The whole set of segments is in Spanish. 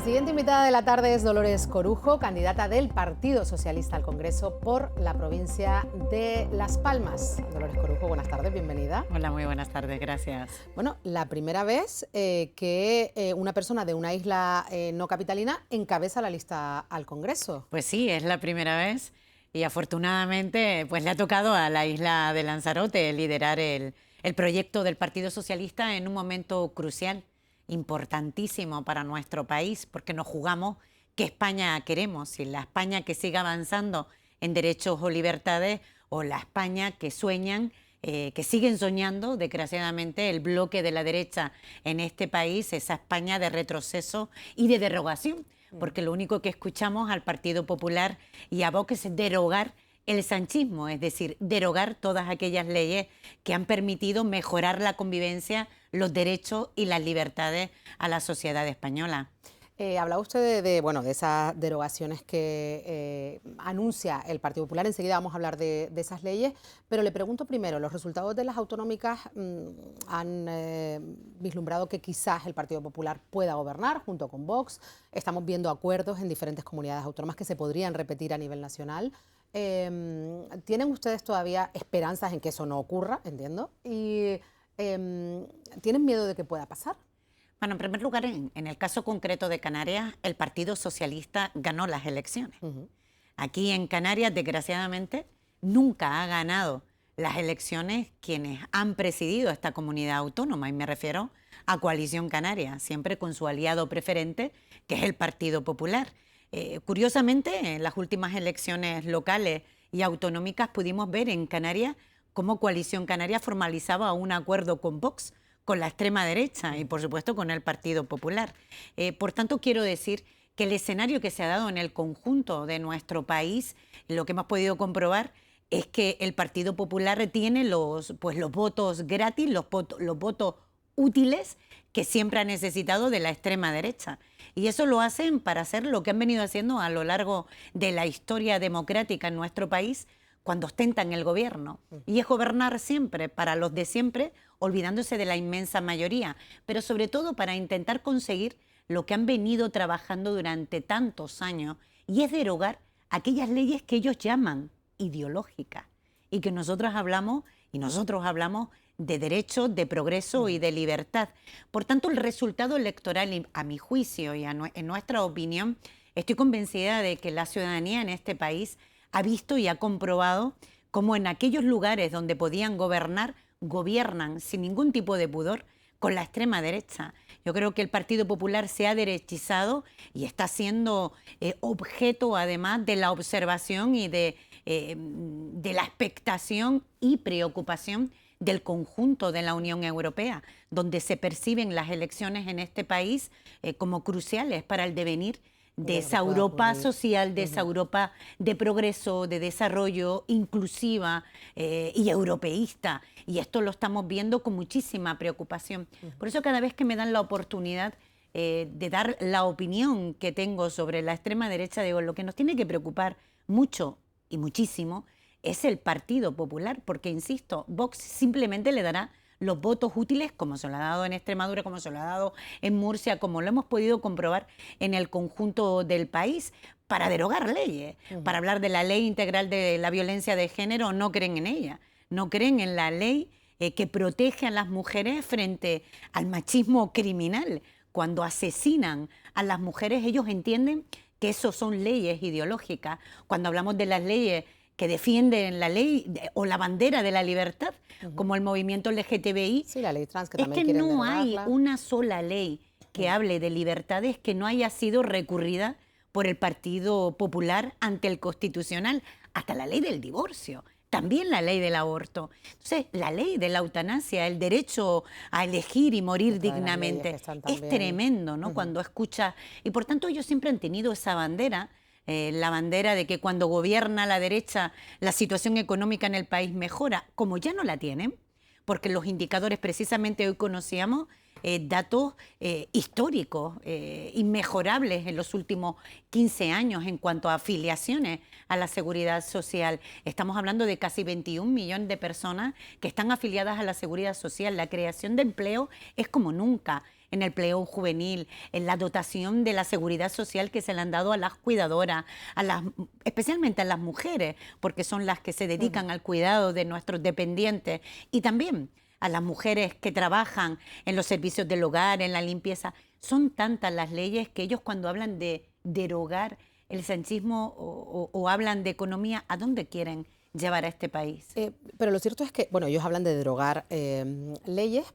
siguiente invitada de la tarde es Dolores Corujo, candidata del Partido Socialista al Congreso por la provincia de Las Palmas. Dolores Corujo, buenas tardes, bienvenida. Hola, muy buenas tardes, gracias. Bueno, la primera vez que una persona de una isla no capitalina encabeza la lista al Congreso. Pues sí, es la primera vez y afortunadamente pues le ha tocado a la isla de Lanzarote liderar el proyecto del Partido Socialista en un momento crucial, importantísimo para nuestro país, porque nos jugamos qué España queremos, si la España que siga avanzando en derechos o libertades o la España que sueñan, que siguen soñando, desgraciadamente, el bloque de la derecha en este país, esa España de retroceso y de derogación, porque lo único que escuchamos al Partido Popular y a Vox es derogar el sanchismo, es decir, derogar todas aquellas leyes que han permitido mejorar la convivencia, los derechos y las libertades a la sociedad española. Hablaba usted de esas derogaciones que anuncia el Partido Popular. Enseguida vamos a hablar de esas leyes, pero le pregunto primero, los resultados de las autonómicas han vislumbrado que quizás el Partido Popular pueda gobernar junto con Vox. Estamos viendo acuerdos en diferentes comunidades autónomas que se podrían repetir a nivel nacional. ¿Tienen ustedes todavía esperanzas en que eso no ocurra? Entiendo. ¿Y tienen miedo de que pueda pasar? Bueno, en primer lugar, en el caso concreto de Canarias, el Partido Socialista ganó las elecciones. Aquí en Canarias, desgraciadamente, nunca ha ganado las elecciones quienes han presidido esta comunidad autónoma, y me refiero a Coalición Canaria, siempre con su aliado preferente, que es el Partido Popular. Curiosamente, en las últimas elecciones locales y autonómicas pudimos ver en Canarias cómo Coalición Canaria formalizaba un acuerdo con Vox, con la extrema derecha y, por supuesto, con el Partido Popular. Por tanto, quiero decir que el escenario que se ha dado en el conjunto de nuestro país, lo que hemos podido comprobar es que el Partido Popular tiene los votos gratis, los votos útiles que siempre ha necesitado de la extrema derecha. Y eso lo hacen para hacer lo que han venido haciendo a lo largo de la historia democrática en nuestro país, cuando ostentan el gobierno, y es gobernar siempre para los de siempre, olvidándose de la inmensa mayoría, pero sobre todo para intentar conseguir lo que han venido trabajando durante tantos años, y es derogar aquellas leyes que ellos llaman ideológicas, y que nosotros hablamos de derechos, de progreso y de libertad. Por tanto, el resultado electoral, a mi juicio y en nuestra opinión, estoy convencida de que la ciudadanía en este país ha visto y ha comprobado cómo en aquellos lugares donde podían gobernar, gobiernan sin ningún tipo de pudor con la extrema derecha. Yo creo que el Partido Popular se ha derechizado y está siendo objeto, además, de la observación y de la expectación y preocupación del conjunto de la Unión Europea, donde se perciben las elecciones en este país como cruciales para el devenir de esa Europa social, de esa Europa de progreso, de desarrollo, inclusiva y europeísta. Y esto lo estamos viendo con muchísima preocupación. Por eso cada vez que me dan la oportunidad de dar la opinión que tengo sobre la extrema derecha, digo, lo que nos tiene que preocupar mucho y muchísimo es el Partido Popular, porque, insisto, Vox simplemente le dará los votos útiles, como se lo ha dado en Extremadura, como se lo ha dado en Murcia, como lo hemos podido comprobar en el conjunto del país, para derogar leyes, para hablar de la ley integral de la violencia de género. No creen en ella, no creen en la ley que protege a las mujeres frente al machismo criminal. Cuando asesinan a las mujeres, ellos entienden que eso son leyes ideológicas. Cuando hablamos de las leyes que defienden la ley o la bandera de la libertad, como el movimiento LGTBI, sí, la ley trans, que es también que quieren no hay derogarla. una sola ley que hable de libertades que no haya sido recurrida por el Partido Popular ante el Constitucional, hasta la ley del divorcio, también la ley del aborto. Entonces, la ley de la eutanasia, el derecho a elegir y morir dignamente, es tremendo, ¿no? Cuando escucha, y por tanto ellos siempre han tenido esa bandera, la bandera de que cuando gobierna la derecha la situación económica en el país mejora. Como ya no la tienen, porque los indicadores, precisamente hoy conocíamos datos históricos, inmejorables en los últimos 15 años en cuanto a afiliaciones a la seguridad social. Estamos hablando de casi 21 millones de personas que están afiliadas a la seguridad social. La creación de empleo es como nunca. En el empleo juvenil, en la dotación de la seguridad social que se le han dado a las cuidadoras, especialmente a las mujeres, porque son las que se dedican al cuidado de nuestros dependientes, y también a las mujeres que trabajan en los servicios del hogar, en la limpieza. Son tantas las leyes que ellos, cuando hablan de derogar el sanchismo o hablan de economía, ¿a dónde quieren llevar a este país? Pero lo cierto es que, bueno, ellos hablan de derogar leyes,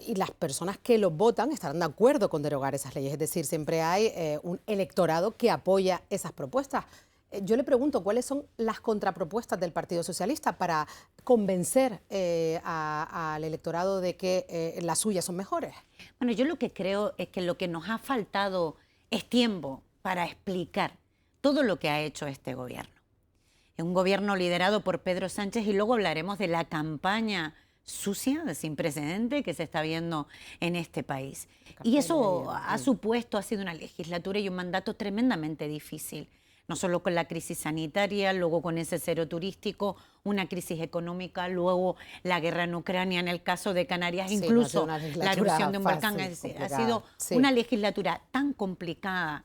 y las personas que lo votan estarán de acuerdo con derogar esas leyes. Es decir, siempre hay un electorado que apoya esas propuestas. Yo le pregunto, ¿cuáles son las contrapropuestas del Partido Socialista para convencer al electorado de que las suyas son mejores? Bueno, yo lo que creo es que lo que nos ha faltado es tiempo para explicar todo lo que ha hecho este gobierno. Es un gobierno liderado por Pedro Sánchez, y luego hablaremos de la campaña sucia, sin precedente, que se está viendo en este país. Y eso ha sido una legislatura y un mandato tremendamente difícil. No solo con la crisis sanitaria, luego con ese cero turístico, una crisis económica, luego la guerra en Ucrania, en el caso de Canarias, incluso la erupción de un volcán. Ha sido una legislatura tan complicada,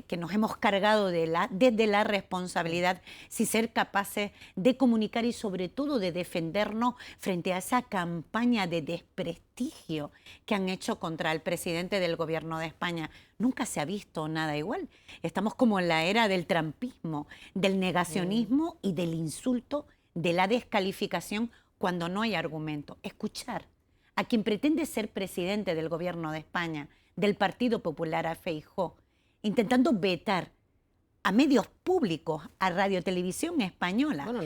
que nos hemos cargado desde la responsabilidad, sin ser capaces de comunicar y sobre todo de defendernos frente a esa campaña de desprestigio que han hecho contra el presidente del gobierno de España. Nunca se ha visto nada igual. Estamos como en la era del trampismo, del negacionismo y del insulto, de la descalificación cuando no hay argumento. Escuchar a quien pretende ser presidente del gobierno de España, del Partido Popular, a Feijóo, intentando vetar a medios públicos, a Radio Televisión Española. Bueno,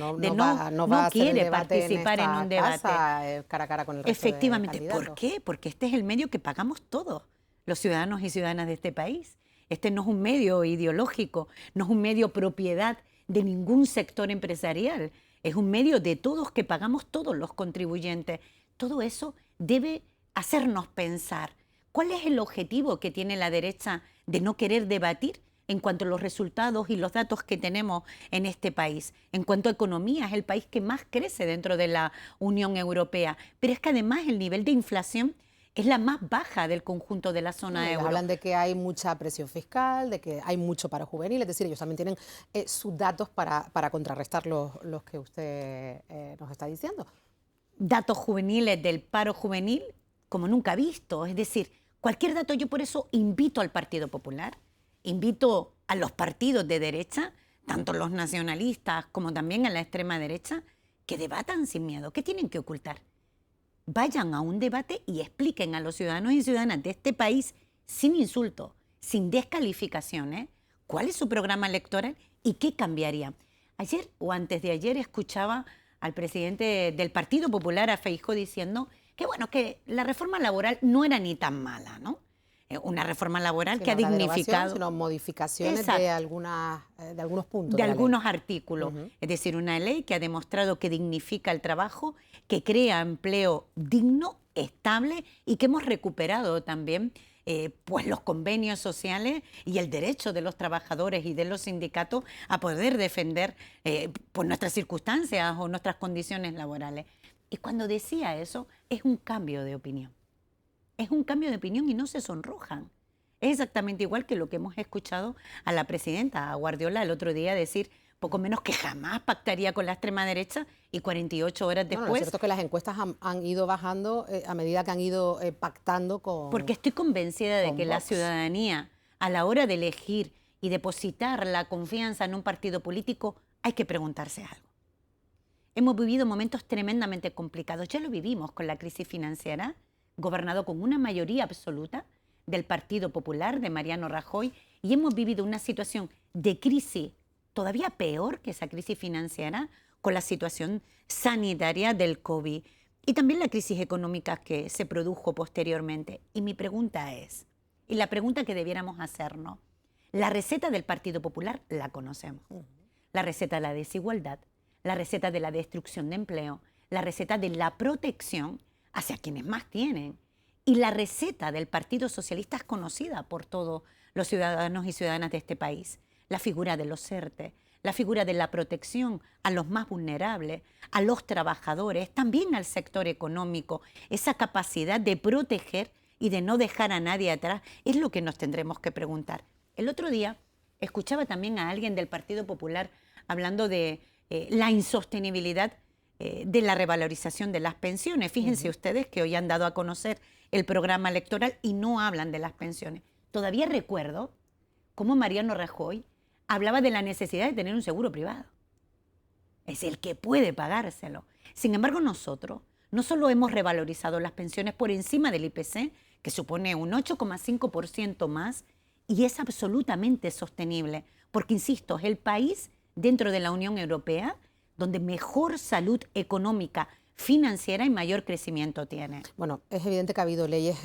no quiere participar en un debate cara a cara con el resto. Efectivamente. ¿Por qué? Porque este es el medio que pagamos todos, los ciudadanos y ciudadanas de este país. Este no es un medio ideológico, no es un medio propiedad de ningún sector empresarial. Es un medio de todos, que pagamos todos los contribuyentes. Todo eso debe hacernos pensar. ¿Cuál es el objetivo que tiene la derecha de no querer debatir en cuanto a los resultados y los datos que tenemos en este país? En cuanto a economía, es el país que más crece dentro de la Unión Europea. Pero es que además el nivel de inflación es la más baja del conjunto de la zona euro. Hablan de que hay mucha presión fiscal, de que hay mucho paro juvenil, es decir, ellos también tienen sus datos para contrarrestar los que usted nos está diciendo. Datos juveniles del paro juvenil como nunca visto, es decir, cualquier dato. Yo por eso invito al Partido Popular, invito a los partidos de derecha, tanto los nacionalistas como también a la extrema derecha, que debatan sin miedo. ¿Qué tienen que ocultar? Vayan a un debate y expliquen a los ciudadanos y ciudadanas de este país, sin insultos, sin descalificaciones, cuál es su programa electoral y qué cambiaría. Ayer o antes de ayer escuchaba al presidente del Partido Popular, a Feijóo, diciendo que bueno, que la reforma laboral no era ni tan mala, ¿no? Una reforma laboral que ha dignificado, sino modificaciones de algunos puntos. De algunos artículos. Es decir, una ley que ha demostrado que dignifica el trabajo, que crea empleo digno, estable, y que hemos recuperado también pues los convenios sociales y el derecho de los trabajadores y de los sindicatos a poder defender por nuestras circunstancias o nuestras condiciones laborales. Y cuando decía eso, es un cambio de opinión. Es un cambio de opinión y no se sonrojan. Es exactamente igual que lo que hemos escuchado a la presidenta, a Guardiola, el otro día decir poco menos que jamás pactaría con la extrema derecha, y 48 horas después... Lo cierto es que las encuestas han ido bajando a medida que han ido pactando con... Porque estoy convencida de que la ciudadanía, a la hora de elegir y depositar la confianza en un partido político, hay que preguntarse algo. Hemos vivido momentos tremendamente complicados. Ya lo vivimos con la crisis financiera, gobernado con una mayoría absoluta del Partido Popular, de Mariano Rajoy, y hemos vivido una situación de crisis todavía peor que esa crisis financiera, con la situación sanitaria del COVID y también la crisis económica que se produjo posteriormente. Y mi pregunta es, y la pregunta que debiéramos hacernos, la receta del Partido Popular la conocemos. La receta de la desigualdad, la receta de la destrucción de empleo, la receta de la protección hacia quienes más tienen. Y la receta del Partido Socialista es conocida por todos los ciudadanos y ciudadanas de este país. La figura de los ERTE, la figura de la protección a los más vulnerables, a los trabajadores, también al sector económico. Esa capacidad de proteger y de no dejar a nadie atrás es lo que nos tendremos que preguntar. El otro día escuchaba también a alguien del Partido Popular hablando de la insostenibilidad de la revalorización de las pensiones. Fíjense ustedes que hoy han dado a conocer el programa electoral y no hablan de las pensiones. Todavía recuerdo cómo Mariano Rajoy hablaba de la necesidad de tener un seguro privado. Es el que puede pagárselo. Sin embargo, nosotros no solo hemos revalorizado las pensiones por encima del IPC, que supone un 8,5% más, y es absolutamente sostenible, porque, insisto, es el país dentro de la Unión Europea donde mejor salud económica, financiera y mayor crecimiento tiene. Bueno, es evidente que ha habido leyes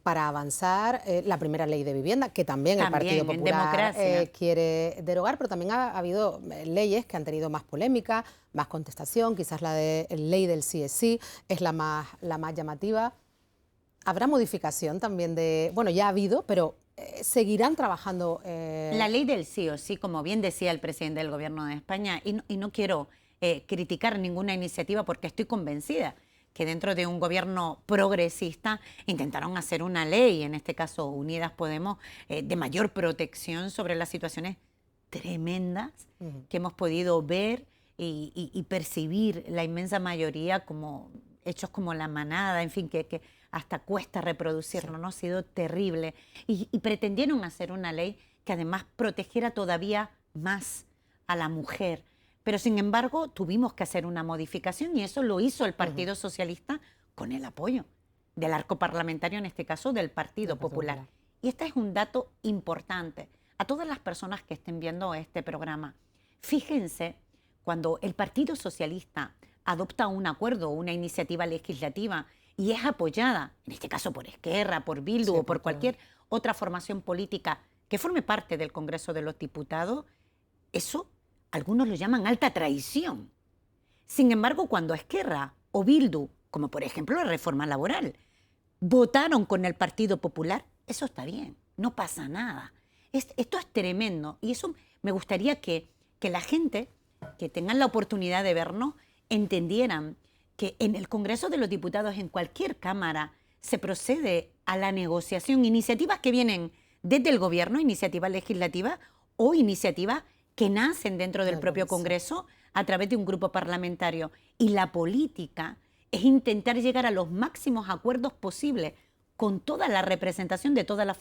para avanzar. La primera ley de vivienda, que también el Partido Popular quiere derogar, pero también ha habido leyes que han tenido más polémica, más contestación. Quizás la de ley del sí es sí es la más llamativa. ¿Habrá modificación también de...? Bueno, ya ha habido, pero seguirán trabajando... La ley del sí o sí, como bien decía el presidente del Gobierno de España, y no quiero criticar ninguna iniciativa porque estoy convencida que dentro de un gobierno progresista intentaron hacer una ley, en este caso Unidas Podemos, de mayor protección sobre las situaciones tremendas que hemos podido ver y percibir la inmensa mayoría como hechos como la manada, en fin, que hasta cuesta reproducirlo, ¿no? Ha sido terrible. Y pretendieron hacer una ley que además protegiera todavía más a la mujer. Pero sin embargo tuvimos que hacer una modificación y eso lo hizo el Partido Socialista con el apoyo del arco parlamentario, en este caso del Partido Popular. Y este es un dato importante. A todas las personas que estén viendo este programa, fíjense cuando el Partido Socialista adopta un acuerdo, una iniciativa legislativa y es apoyada, en este caso por Esquerra, por Bildu o por cualquier otra formación política que forme parte del Congreso de los Diputados, eso algunos lo llaman alta traición. Sin embargo, cuando Esquerra o Bildu, como por ejemplo la reforma laboral, votaron con el Partido Popular, eso está bien, no pasa nada. Esto es tremendo y eso me gustaría que la gente que tengan la oportunidad de vernos entendieran que en el Congreso de los Diputados, en cualquier Cámara, se procede a la negociación, iniciativas que vienen desde el Gobierno, iniciativas legislativas o iniciativas que nacen dentro del propio Congreso a través de un grupo parlamentario. Y la política es intentar llegar a los máximos acuerdos posibles con toda la representación de todas las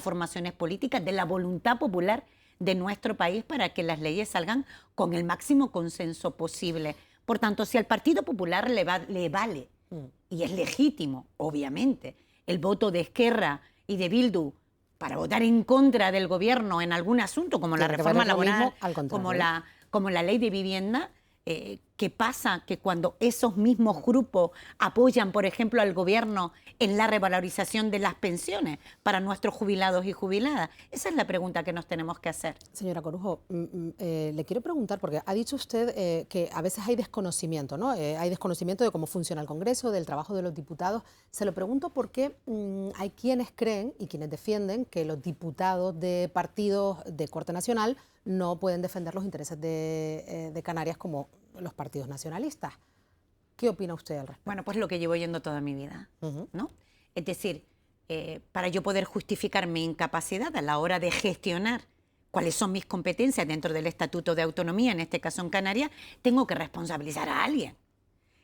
formaciones políticas, de la voluntad popular de nuestro país para que las leyes salgan con el máximo consenso posible. Por tanto, si al Partido Popular le vale, y es legítimo, obviamente, el voto de Esquerra y de Bildu para votar en contra del gobierno en algún asunto, como la reforma laboral, como la ley de vivienda, ¿qué pasa? Que cuando esos mismos grupos apoyan, por ejemplo, al gobierno en la revalorización de las pensiones para nuestros jubilados y jubiladas. Esa es la pregunta que nos tenemos que hacer. Señora Corujo, le quiero preguntar, porque ha dicho usted que a veces hay desconocimiento, ¿no? Hay desconocimiento de cómo funciona el Congreso, del trabajo de los diputados. Se lo pregunto porque hay quienes creen y quienes defienden que los diputados de partidos de corte nacional no pueden defender los intereses de Canarias como los partidos nacionalistas. ¿Qué opina usted al respecto? Bueno, pues lo que llevo oyendo toda mi vida, ¿no? Es decir, para yo poder justificar mi incapacidad a la hora de gestionar cuáles son mis competencias dentro del Estatuto de Autonomía, en este caso en Canarias, tengo que responsabilizar a alguien.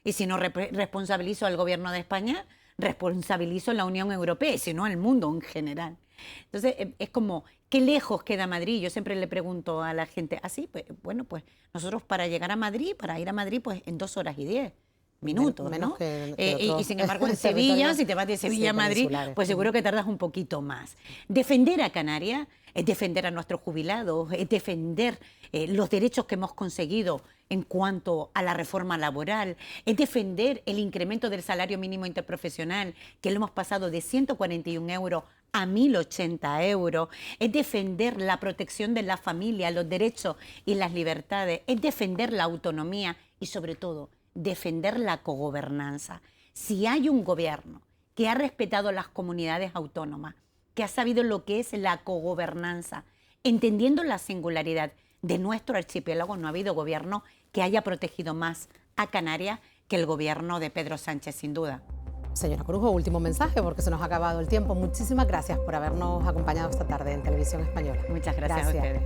Y si no responsabilizo al Gobierno de España, responsabilizo a la Unión Europea, y si no al mundo en general. Entonces, es como, ¿qué lejos queda Madrid? Yo siempre le pregunto a la gente, ¿así? Pues, bueno, pues nosotros para llegar a Madrid, para ir a Madrid, pues en 2 horas y 10 minutos, menos ¿no? Que y sin embargo en Sevilla, si te vas de Sevilla a Madrid, pues seguro que tardas un poquito más. Defender a Canarias es defender a nuestros jubilados, es defender los derechos que hemos conseguido en cuanto a la reforma laboral, es defender el incremento del salario mínimo interprofesional, que lo hemos pasado de 141 euros a 1.080 euros, es defender la protección de la familia, los derechos y las libertades, es defender la autonomía y sobre todo defender la cogobernanza. Si hay un gobierno que ha respetado las comunidades autónomas, que ha sabido lo que es la cogobernanza, entendiendo la singularidad de nuestro archipiélago, no ha habido gobierno que haya protegido más a Canarias que el gobierno de Pedro Sánchez, sin duda. Señora Corujo, último mensaje porque se nos ha acabado el tiempo. Muchísimas gracias por habernos acompañado esta tarde en Televisión Española. Muchas gracias a ustedes.